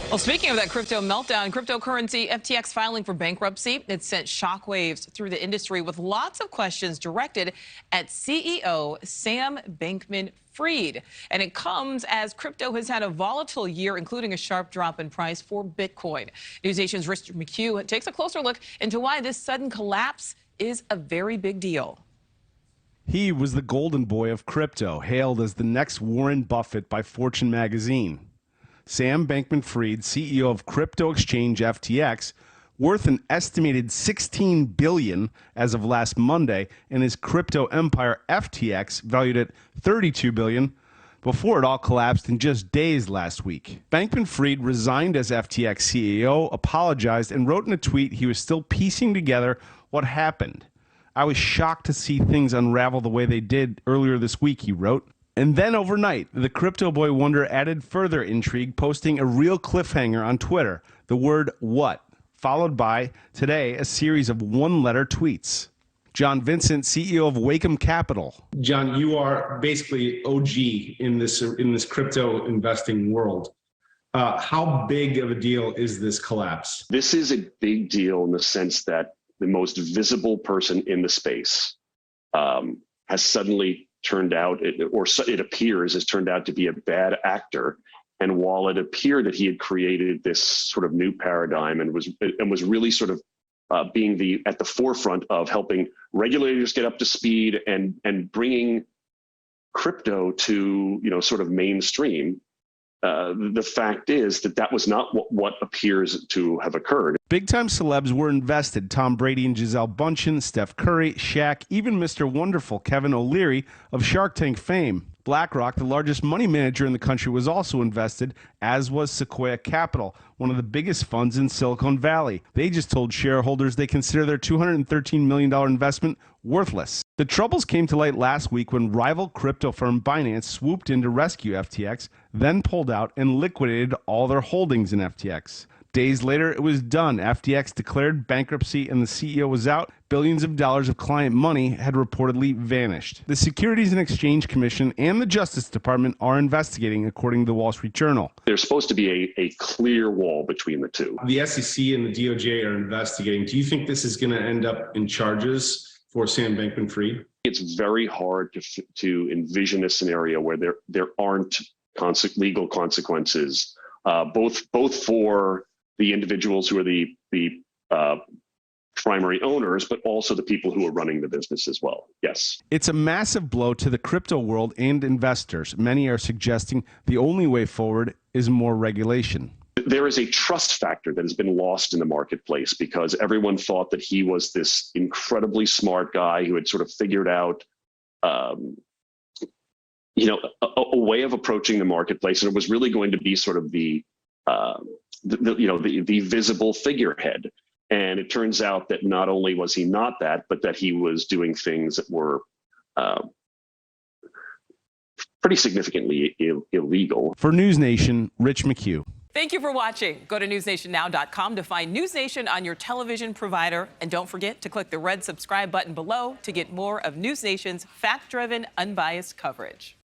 Well, speaking of that crypto meltdown, cryptocurrency FTX filing for bankruptcy, it sent shockwaves through the industry with lots of questions directed at CEO Sam Bankman-Fried. And it comes as crypto has had a volatile year, including a sharp drop in price for Bitcoin. NewsNation's Richard McHugh takes a closer look into why this sudden collapse is a very big deal. He was the golden boy of crypto, hailed as the next Warren Buffett by Fortune magazine. Sam Bankman-Fried, CEO of crypto exchange FTX, worth an estimated $16 billion as of last Monday, and his crypto empire FTX, valued at $32 billion, before it all collapsed in just days last week. Bankman-Fried resigned as FTX CEO, apologized, and wrote in a tweet he was still piecing together what happened. "I was shocked to see things unravel the way they did earlier this week," he wrote. And then overnight, the crypto boy wonder added further intrigue, posting a real cliffhanger on Twitter, the word "what," followed by, today, a series of one-letter tweets. John Vincent, CEO of Wakem Capital. John, you are basically OG in this crypto investing world. How big of a deal is this collapse? This is a big deal in the sense that the most visible person in the space has suddenly turned out, it appears, has turned out to be a bad actor. And while it appeared that he had created this sort of new paradigm and was really sort of being at the forefront of helping regulators get up to speed and bringing crypto to sort of mainstream, the fact is that was not what appears to have occurred. Big-time celebs were invested. Tom Brady and Gisele Bundchen, Steph Curry, Shaq, even Mr. Wonderful Kevin O'Leary of Shark Tank fame. BlackRock, the largest money manager in the country, was also invested, as was Sequoia Capital, one of the biggest funds in Silicon Valley. They just told shareholders they consider their $213 million investment worthless. The troubles came to light last week when rival crypto firm Binance swooped in to rescue FTX, then pulled out and liquidated all their holdings in FTX. Days later, it was done. FTX declared bankruptcy and the CEO was out. Billions of dollars of client money had reportedly vanished. The Securities and Exchange Commission and the Justice Department are investigating, according to the Wall Street Journal. There's supposed to be a clear wall between the two. The SEC and the DOJ are investigating. Do you think this is going to end up in charges for Sam Bankman-Fried? It's very hard to envision a scenario where there aren't legal consequences, both for the individuals who are the primary owners, but also the people who are running the business as well. Yes. It's a massive blow to the crypto world and investors. Many are suggesting the only way forward is more regulation. There is a trust factor that has been lost in the marketplace because everyone thought that he was this incredibly smart guy who had sort of figured out a way of approaching the marketplace, and it was really going to be sort of the visible figurehead. And it turns out that not only was he not that, but that he was doing things that were pretty significantly illegal. For NewsNation, Rich McHugh. Thank you for watching. Go to newsnationnow.com to find NewsNation on your television provider. And don't forget to click the red subscribe button below to get more of NewsNation's fact-driven, unbiased coverage.